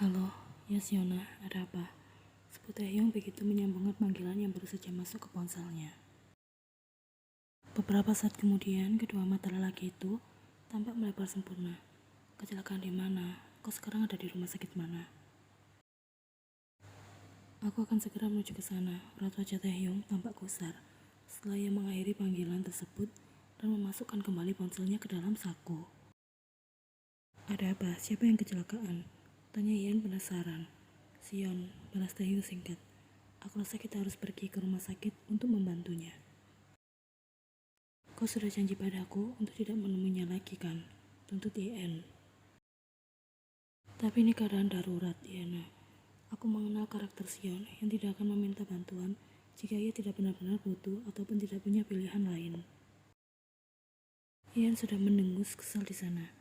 Halo, ya Siona, ada apa? Sebut Taehyung begitu menyambungkan panggilan yang baru saja masuk ke ponselnya. Beberapa saat kemudian, kedua mata lelaki itu tampak melebar sempurna. Kecelakaan di mana? Kau sekarang ada di rumah sakit mana? Aku akan segera menuju ke sana. Raut wajah Taehyung tampak gusar setelah ia mengakhiri panggilan tersebut dan memasukkan kembali ponselnya ke dalam saku. Ada apa? Siapa yang kecelakaan? Tanya Ian penasaran. Sion, balas Taehyung singkat. Aku rasa kita harus pergi ke rumah sakit untuk membantunya. Kau sudah janji padaku untuk tidak menemuinya lagi kan? Tuntut Ian. Tapi ini keadaan darurat, Iana. Aku mengenal karakter Sion yang tidak akan meminta bantuan jika ia tidak benar-benar butuh ataupun tidak punya pilihan lain. Ian sudah mendengus kesal di sana.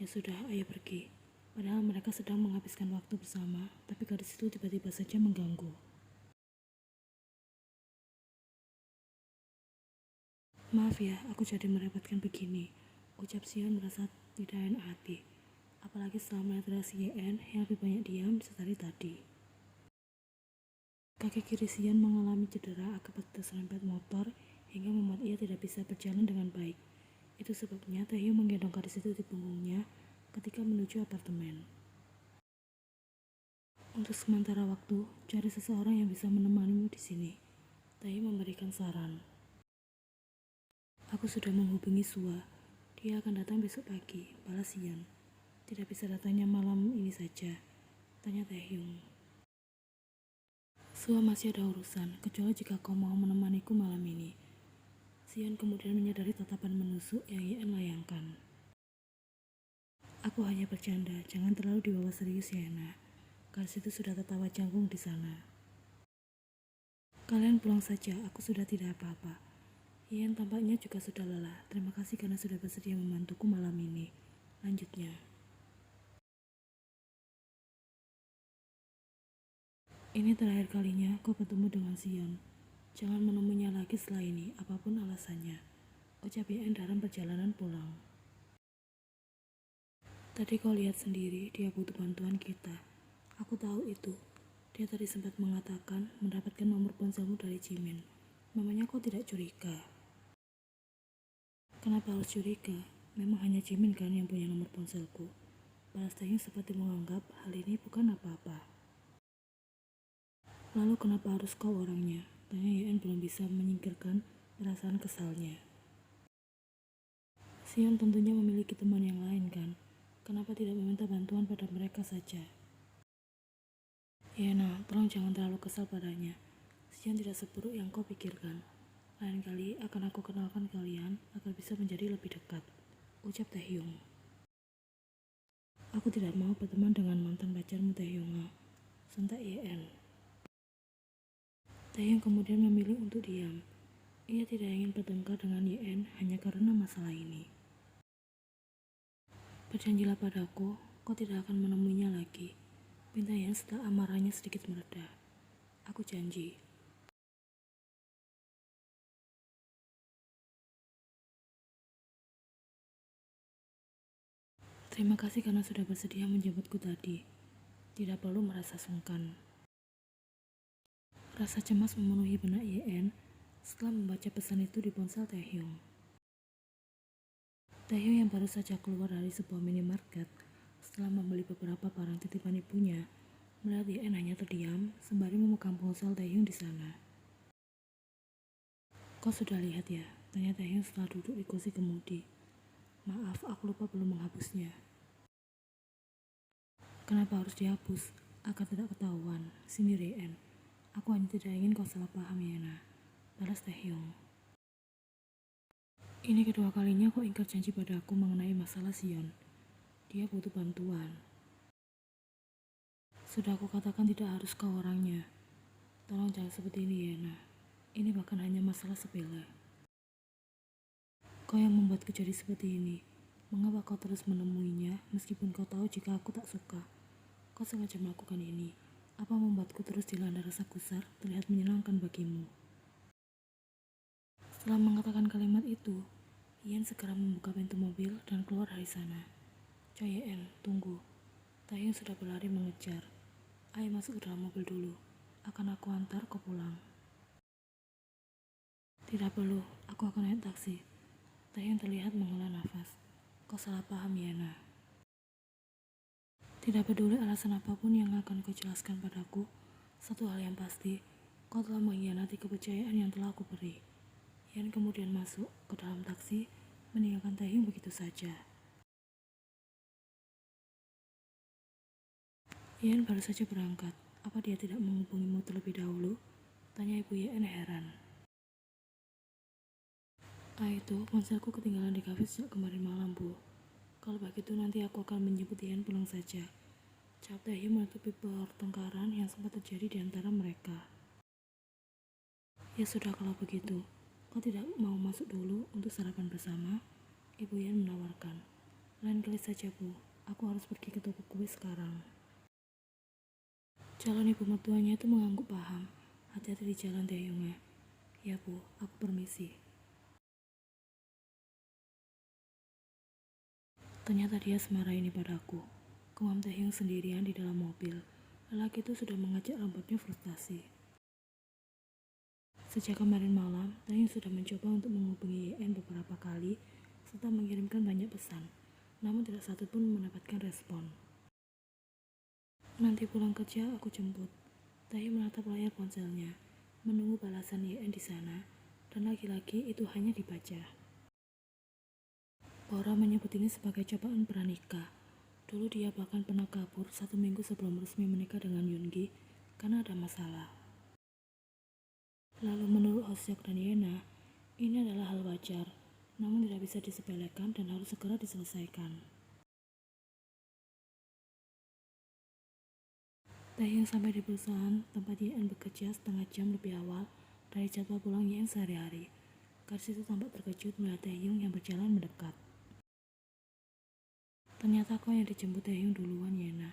Ya sudah, ayo pergi. Padahal mereka sedang menghabiskan waktu bersama, tapi gadis itu tiba-tiba saja mengganggu. Maaf ya, aku jadi merepotkan begini, ucap Sion merasa tidak enak hati. Apalagi setelah melihat reaksi YN yang lebih banyak diam setari tadi. Kaki kiri Sion mengalami cedera akibat terserempet motor hingga membuat ia tidak bisa berjalan dengan baik. Itu sebabnya Taehyung menggendong gadis itu di punggungnya ketika menuju apartemen. Untuk sementara waktu, cari seseorang yang bisa menemanimu di sini. Taehyung memberikan saran. Aku sudah menghubungi Sua. Dia akan datang besok pagi, balas Sion. Tidak bisa datangnya malam ini saja, tanya Taehyung. Sua masih ada urusan, kecuali jika kau mau menemaniku malam ini. Sion kemudian menyadari tatapan menusuk yang Yen layangkan. Aku hanya bercanda, jangan terlalu dibawa serius ya, Ena. Gadis itu sudah tertawa canggung di sana. Kalian pulang saja, aku sudah tidak apa-apa. Yen tampaknya juga sudah lelah. Terima kasih karena sudah bersedia membantuku malam ini. Lanjutnya. Ini terakhir kalinya kau bertemu dengan Sion. Jangan menemuinya lagi setelah ini, apapun alasannya. Ucap Yen dalam perjalanan pulang. Tadi kau lihat sendiri, dia butuh bantuan kita. Aku tahu itu. Dia tadi sempat mengatakan mendapatkan nomor ponselmu dari Jimin. Memangnya kau tidak curiga? Kenapa harus curiga? Memang hanya Jimin kan yang punya nomor ponselku. Balas Taehyung seperti menganggap hal ini bukan apa-apa. Lalu kenapa harus kau orangnya? Tanya Yen belum bisa menyingkirkan perasaan kesalnya. Sion tentunya memiliki teman yang lain kan? Kenapa tidak meminta bantuan pada mereka saja? Yana, tolong jangan terlalu kesal padanya. Sion tidak seburuk yang kau pikirkan. Lain kali akan aku kenalkan kalian agar bisa menjadi lebih dekat, ucap Taehyung. Aku tidak mau berteman dengan mantan pacarmu Taehyung, sentak Yen. Taehyung kemudian memilih untuk diam. Ia tidak ingin bertengkar dengan Yen hanya karena masalah ini. Berjanjilah padaku, kau tidak akan menemuinya lagi. Pinta Yen setelah amarahnya sedikit mereda. Aku janji. Terima kasih karena sudah bersedia menjemputku tadi. Tidak perlu merasa sungkan. Rasa cemas memenuhi benak Yen setelah membaca pesan itu di ponsel Taehyung. Taehyung yang baru saja keluar dari sebuah minimarket setelah membeli beberapa barang titipan ibunya, melihat Yen hanya terdiam sembari memegang ponsel Taehyung di sana. Kau sudah lihat ya? Tanya Taehyung setelah duduk di kursi kemudi. Maaf, aku lupa belum menghapusnya. Kenapa harus dihapus? Agar tidak ketahuan. Sini Yen. Aku hanya tidak ingin kau salah paham Yana. Balas Taehyung. Ini kedua kalinya kau ingkar janji pada aku mengenai masalah Sion. Dia butuh bantuan. Sudah aku katakan tidak harus kau orangnya. Tolong jangan seperti ini Yana. Ini bahkan hanya masalah sepele. Kau yang membuatku jadi seperti ini. Mengapa kau terus menemuinya meskipun kau tahu jika aku tak suka? Kau sengaja melakukan ini. Apa membuatku terus dilanda rasa gusar terlihat menyenangkan bagimu? Setelah mengatakan kalimat itu, Ian segera membuka pintu mobil dan keluar dari sana. Yen, tunggu. Taehyung sudah berlari mengejar. Ayo masuk ke dalam mobil dulu. Akan aku antar kau pulang. Tidak perlu, aku akan naik taksi. Taehyung terlihat menghela nafas. Kau salah paham, Yana. Tidak peduli alasan apapun yang akan kau jelaskan padaku. Satu hal yang pasti, kau telah mengkhianati kepercayaan yang telah aku beri. Yan kemudian masuk ke dalam taksi, meninggalkan Taehyung begitu saja. Yan baru saja berangkat. Apa dia tidak menghubungimu terlebih dahulu? Tanya Ibu Yan heran. Itu, ponselku ketinggalan di kafe sejak kemarin malam, Bu. Kalau begitu nanti aku akan menjemput Yan pulang saja. Jawab Taehyung menutupi pertengkaran yang sempat terjadi di antara mereka. Ya sudah kalau begitu, kau tidak mau masuk dulu untuk sarapan bersama? Ibu Yan menawarkan. Lain kali saja, Bu. Aku harus pergi ke toko kue sekarang. Calon ibu mertuanya itu mengangguk paham. Hati-hati di jalan, Taehyung. Ya, Bu. Aku permisi. Ternyata dia semarah ini padaku. Kumam Taehyung sendirian di dalam mobil. Lelaki itu sudah mengajak rambutnya frustasi. Sejak kemarin malam, Taehyung sudah mencoba untuk menghubungi Yan beberapa kali serta mengirimkan banyak pesan, namun tidak satu pun mendapatkan respon. Nanti pulang kerja aku jemput. Taehyung menatap layar ponselnya, menunggu balasan Yan di sana, dan lagi-lagi itu hanya dibaca. Bora menyebut ini sebagai cobaan pranikah. Dulu dia bahkan pernah kabur 1 minggu sebelum resmi menikah dengan Yoongi karena ada masalah. Lalu menurut Hoseok dan Yena, ini adalah hal wajar, namun tidak bisa disepelekan dan harus segera diselesaikan. Taehyung sampai di perusahaan tempat Yan bekerja setengah jam lebih awal dari jadwal pulang Yan sehari-hari. Gadis itu tampak terkejut melihat Taehyung yang berjalan mendekat. Ternyata kau yang dijemput Taehyung duluan, Yena.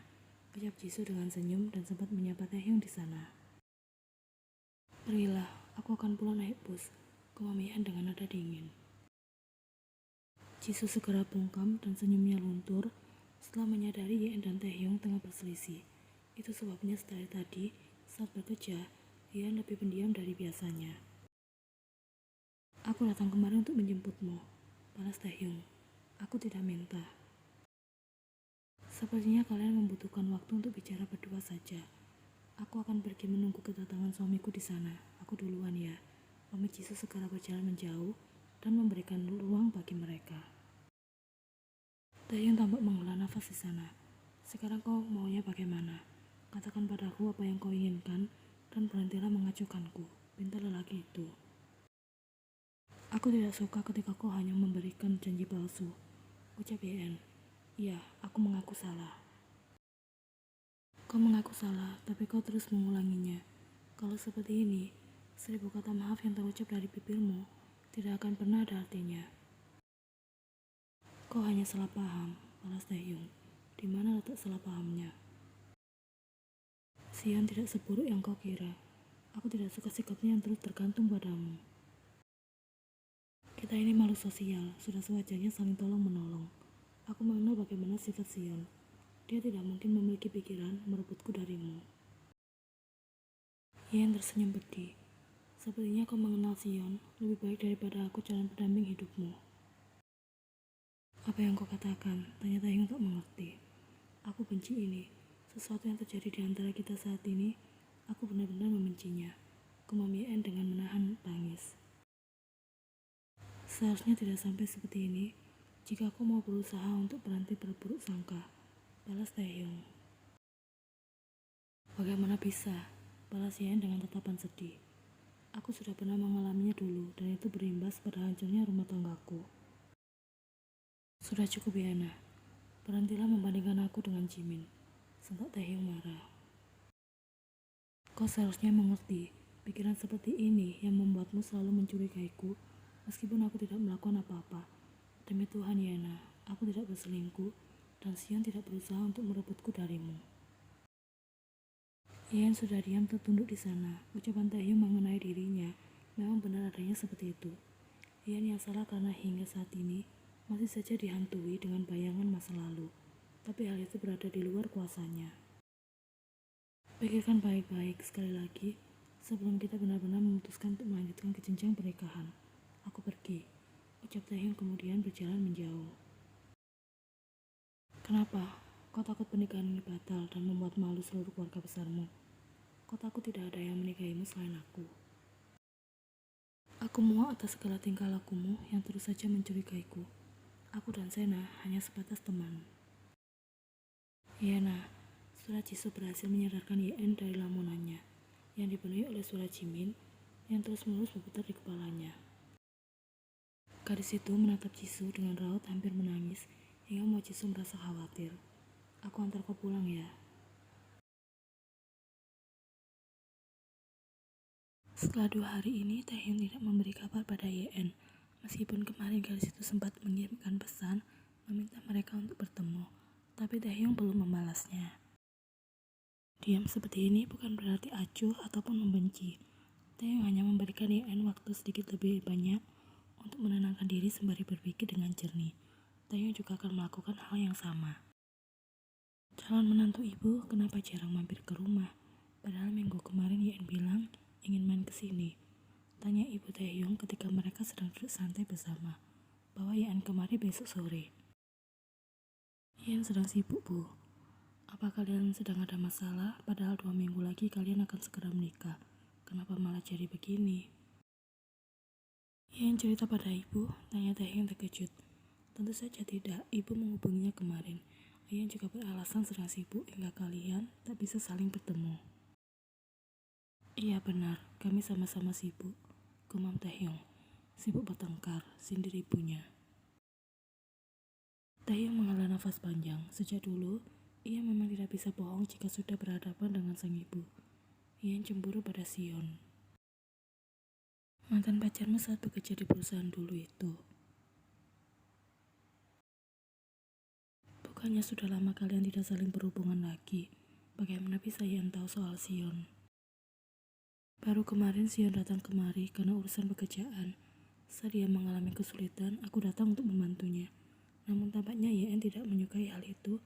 Ucap Jisoo dengan senyum dan sempat menyapa Taehyung di sana. Pergilah, aku akan pulang naik bus. Kumam Yan dengan nada dingin. Jisoo segera bungkam dan senyumnya luntur setelah menyadari Yan dan Taehyung tengah berselisih. Itu sebabnya setelah tadi, saat bekerja, Yan lebih pendiam dari biasanya. Aku datang kemari untuk menjemputmu, balas Taehyung. Aku tidak minta. Sepertinya kalian membutuhkan waktu untuk bicara berdua saja. Aku akan pergi menunggu kedatangan suamiku di sana. Aku duluan ya. Pamit Jisoo segera berjalan menjauh dan memberikan ruang bagi mereka. Taehyung tampak menghela nafas di sana. Sekarang kau maunya bagaimana? Katakan padaku apa yang kau inginkan dan berhentilah mengacuhkanku, pinta lelaki itu. Aku tidak suka ketika kau hanya memberikan janji palsu, ucap Yan. Ya, aku mengaku salah. Kau mengaku salah, tapi kau terus mengulanginya. Kalau seperti ini, 1000 kata maaf yang terucap dari bibirmu tidak akan pernah ada artinya. Kau hanya salah paham, balas Taehyung. Di mana letak salah pahamnya? Sion tidak seburuk yang kau kira. Aku tidak suka sikapnya yang terus tergantung padamu. Kita ini makhluk sosial, sudah sewajarnya saling tolong-menolong. Aku mengenal bagaimana sifat Sion. Dia tidak mungkin memiliki pikiran merebutku darimu. Yan tersenyum pedih. Sepertinya kau mengenal Sion lebih baik daripada aku calon pendamping hidupmu. Apa yang kau katakan? Tanya Taehyung tak mengerti. Aku benci ini. Sesuatu yang terjadi di antara kita saat ini, aku benar-benar membencinya. Kumam Yan dengan menahan tangis. Seharusnya tidak sampai seperti ini. Jika aku mau berusaha untuk berhenti berburuk sangka, balas Taehyung. Bagaimana bisa? Balas Yan dengan tatapan sedih. Aku sudah pernah mengalaminya dulu dan itu berimbas pada hancurnya rumah tanggaku. Sudah cukup Yana. Berhentilah membandingkan aku dengan Jimin. Sentak Taehyung marah. Kau seharusnya mengerti. Pikiran seperti ini yang membuatmu selalu mencurigaiku meskipun aku tidak melakukan apa-apa. Demi Tuhan Yana, aku tidak berselingkuh dan Sion tidak berusaha untuk merebutku darimu. Yan sudah diam tertunduk di sana. Ucapan Taehyung mengenai dirinya memang benar adanya seperti itu. Yan yang salah karena hingga saat ini masih saja dihantui dengan bayangan masa lalu. tapi hal itu berada di luar kuasanya. Pikirkan baik-baik sekali lagi sebelum kita benar-benar memutuskan untuk melanjutkan ke jenjang pernikahan. Aku pergi, ucap Taehyung kemudian berjalan menjauh. Kenapa? Kau takut pernikahan ini batal dan membuat malu seluruh keluarga besarmu? Kau takut tidak ada yang menikahimu selain aku? Aku muak atas segala tingkah lakumu yang terus saja mencurigaiku. Aku dan Sena hanya sebatas teman. Yena, surat Jisoo berhasil menyadarkan Yen dari lamunannya, yang dipenuhi oleh surat Jimin yang terus-menerus berputar di kepalanya. Gadis itu menatap Jisoo dengan raut hampir menangis hingga membuat Jisoo merasa khawatir. Aku antar kau pulang ya. Setelah 2 hari ini, Taehyung tidak memberi kabar pada Yen. Meskipun kemarin gadis itu sempat mengirimkan pesan meminta mereka untuk bertemu, tapi Taehyung belum membalasnya. Diam seperti ini bukan berarti acuh ataupun membenci. Taehyung hanya memberikan Yen waktu sedikit lebih banyak untuk menenangkan diri sembari berpikir dengan jernih. Taehyung juga akan melakukan hal yang sama. Calon menantu ibu kenapa jarang mampir ke rumah? Padahal minggu kemarin Yen bilang ingin main ke sini. Tanya ibu Taehyung ketika mereka sedang duduk santai bersama, bahwa Yen kemari besok sore. Yen sedang sibuk, Bu. Apa kalian sedang ada masalah? Padahal 2 minggu lagi kalian akan segera menikah. Kenapa malah jadi begini? Yen cerita pada ibu, tanya Taehyung terkejut. Tentu saja tidak, ibu menghubunginya kemarin. Yen juga beralasan sedang sibuk hingga kalian tak bisa saling bertemu. Iya benar, kami sama-sama sibuk, gumam Taehyung. Sibuk bertengkar, sindir ibunya. Taehyung menghela nafas panjang. Sejak dulu, ia memang tidak bisa bohong jika sudah berhadapan dengan sang ibu. Yen cemburu pada Sion. Mantan pacarmu saat bekerja di perusahaan dulu itu. Bukannya sudah lama kalian tidak saling berhubungan lagi. Bagaimana bisa Yen tahu soal Sion? Baru kemarin Sion datang kemari karena urusan pekerjaan. Saat dia mengalami kesulitan, aku datang untuk membantunya. Namun tampaknya Yen tidak menyukai hal itu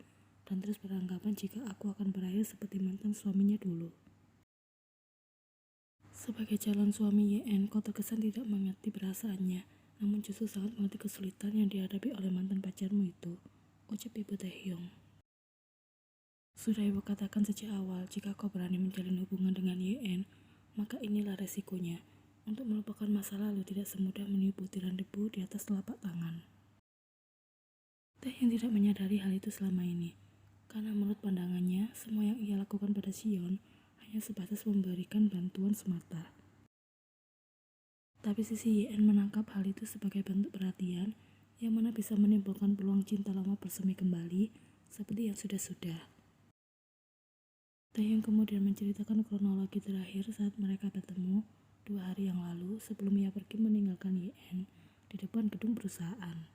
dan terus beranggapan jika aku akan berakhir seperti mantan suaminya dulu. Sebagai calon suami Yen, kau terkesan tidak mengerti perasaannya, namun justru sangat mengerti kesulitan yang dihadapi oleh mantan pacarmu itu, ucap ibu Taehyung. Sudah ibu katakan sejak awal, jika kau berani menjalin hubungan dengan Yen, maka inilah resikonya. Untuk melupakan masa lalu tidak semudah meniup butiran debu di atas telapak tangan. Taehyung tidak menyadari hal itu selama ini, karena menurut pandangannya, semua yang ia lakukan pada Sion hanya sebatas memberikan bantuan semata. Tapi sisi Yen menangkap hal itu sebagai bentuk perhatian yang mana bisa menimbulkan peluang cinta lama bersemi kembali seperti yang sudah-sudah. Taehyung kemudian menceritakan kronologi terakhir saat mereka bertemu 2 hari yang lalu sebelum ia pergi meninggalkan Yen di depan gedung perusahaan.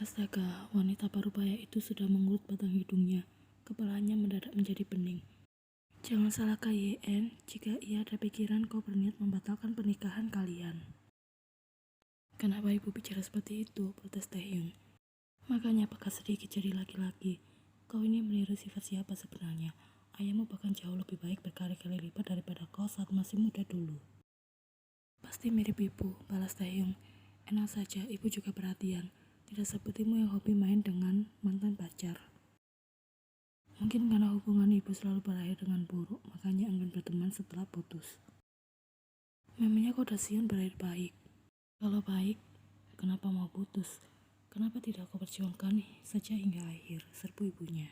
Astaga, wanita parubaya itu sudah mengulut batang hidungnya. Kepalanya mendadak menjadi pening. Jangan salahkan Yen jika ia ada pikiran kau berniat membatalkan pernikahan kalian. Kenapa ibu bicara seperti itu? Protes Taehyung. Makanya apakah sedikit jadi laki-laki? Kau ini meniru sifat siapa sebenarnya? Ayahmu bahkan jauh lebih baik berkali-kali lipat daripada kau saat masih muda dulu. Pasti mirip ibu, balas Taehyung. Enak saja, ibu juga perhatian. Tidak sepertimu yang hobi main dengan mantan pacar. Mungkin karena hubungan ibu selalu berakhir dengan buruk, makanya enggan berteman setelah putus. Memangnya kau dan Sion berakhir baik? Kalau baik, kenapa mau putus? Kenapa tidak kau perjuangkan saja hingga akhir, serbu ibunya.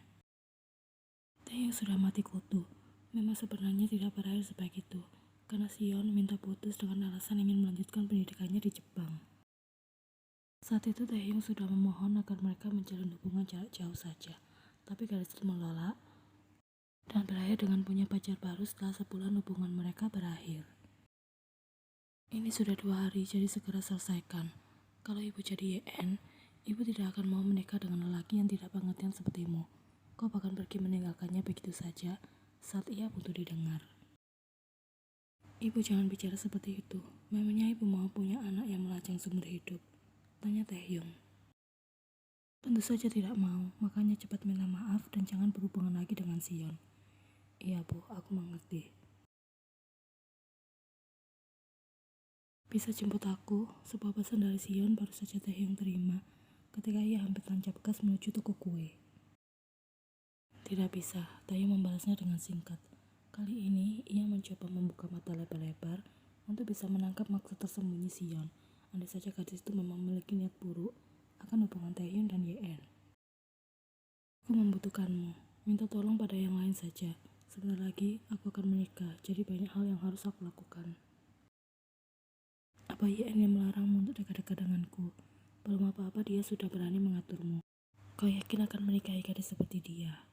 Taehyung sudah mati kutu. Memang sebenarnya tidak berakhir sebaik itu, karena Sion minta putus dengan alasan ingin melanjutkan pendidikannya di Jepang. Saat itu Taehyung sudah memohon agar mereka menjalin hubungan jarak jauh saja, tapi gadis itu menolak dan berakhir dengan punya pacar baru setelah sebulan hubungan mereka berakhir. Ini sudah 2 hari, jadi segera selesaikan. Kalau ibu jadi Yen, ibu tidak akan mau menikah dengan lelaki yang tidak pengertian sepertimu. Kau bahkan pergi meninggalkannya begitu saja saat ia butuh didengar. Ibu jangan bicara seperti itu. Memangnya ibu mau punya anak yang melajang seumur hidup? Tanya Taehyung. Tentu Tentu saja tidak mau, makanya cepat minta maaf dan jangan berhubungan lagi dengan Sion. Iya Bu, aku mengerti. Bisa jemput aku, sebuah pesan dari Sion baru saja Taehyung terima ketika ia hampir tancap gas menuju toko kue. Tidak bisa, Taehyung membalasnya dengan singkat. Kali ini, ia mencoba membuka mata lebar-lebar untuk bisa menangkap maksud tersembunyi Sion. Andai saja gadis itu memang memiliki niat buruk akan hubungan Taehyung dan Yeon. Aku membutuhkanmu, minta tolong pada yang lain saja. Sebentar lagi, aku akan menikah, jadi banyak hal yang harus aku lakukan. Apa Yeon yang melarangmu untuk dekat-dekat denganku? Belum apa-apa dia sudah berani mengaturmu. Kau yakin akan menikahi gadis seperti dia?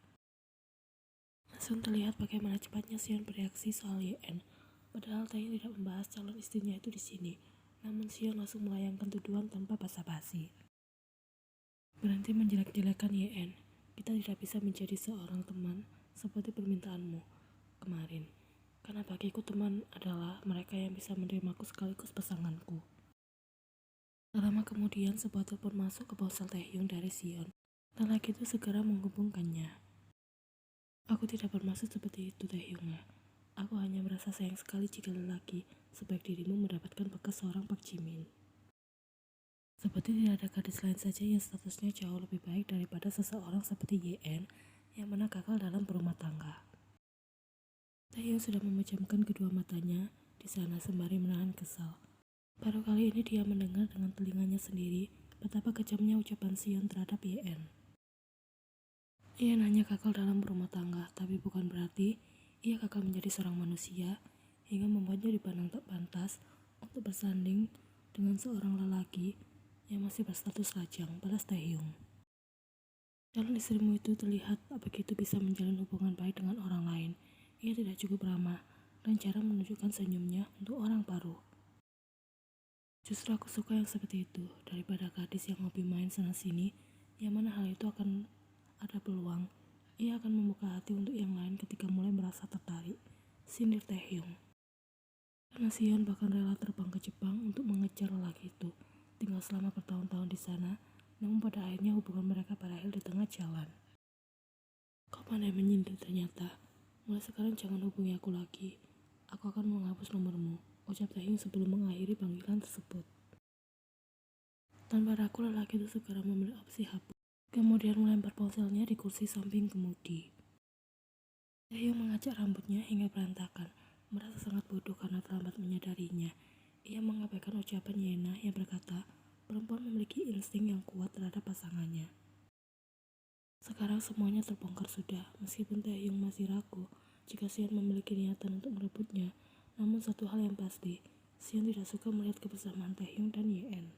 Langsung terlihat bagaimana cepatnya Sion bereaksi soal Yeon. Padahal Taehyung tidak membahas calon istrinya itu di sini. Namun Sion langsung melayangkan tuduhan tanpa basa-basi. Berhenti menjelek-jelekan Yeon. Kita tidak bisa menjadi seorang teman seperti permintaanmu kemarin. Karena bagiku teman adalah mereka yang bisa menerimaku sekaligus pasanganku. Tak lama kemudian sebuah telepon masuk ke ponsel Taehyung dari Sion. Lelaki itu segera menghubungkannya. Aku tidak bermaksud seperti itu Taehyung. Aku hanya merasa sayang sekali jika lelaki sebaik dirimu mendapatkan bekas seorang Pak Jimin. Seperti tidak ada gadis lain saja yang statusnya jauh lebih baik daripada seseorang seperti Yeon yang mana gagal dalam berumah tangga. Taehyung sudah memejamkan kedua matanya di sana sembari menahan kesal. Baru kali ini dia mendengar dengan telinganya sendiri betapa kejamnya ucapan Sion terhadap Yeon. Yeon hanya gagal dalam berumah tangga, tapi bukan berarti ia gagal menjadi seorang manusia hingga membuatnya dipandang tak pantas untuk bersanding dengan seorang lelaki yang masih berstatus lajang, balas Taehyung. Calon istrimu itu terlihat begitu bisa menjalin hubungan baik dengan orang lain. Ia tidak cukup ramah dan jarang menunjukkan senyumnya untuk orang baru. Justru aku suka yang seperti itu daripada gadis yang hobi main sana-sini, yang mana hal itu akan ada peluang. Ia akan membuka hati untuk yang lain ketika mulai merasa tertarik. Sindir Taehyung. Karena Sion bahkan rela terbang ke Jepang untuk mengejar lelaki itu. Tinggal selama bertahun-tahun di sana, namun pada akhirnya hubungan mereka berakhir di tengah jalan. Kau pandai menyindir ternyata. Mulai sekarang jangan hubungi aku lagi. Aku akan menghapus nomormu, ucap Taehyung sebelum mengakhiri panggilan tersebut. Tanpa ragu lelaki itu segera memilih opsi hapus. Kemudian melempar ponselnya di kursi samping kemudi. Taehyung mengacak rambutnya hingga berantakan, merasa sangat bodoh karena terlambat menyadarinya. Ia mengabaikan ucapan Yena yang berkata, perempuan memiliki insting yang kuat terhadap pasangannya. Sekarang semuanya terbongkar sudah, meskipun Taehyung masih ragu jika Sion memiliki niatan untuk merebutnya. Namun satu hal yang pasti, Sion tidak suka melihat kebersamaan Taehyung dan Yeon.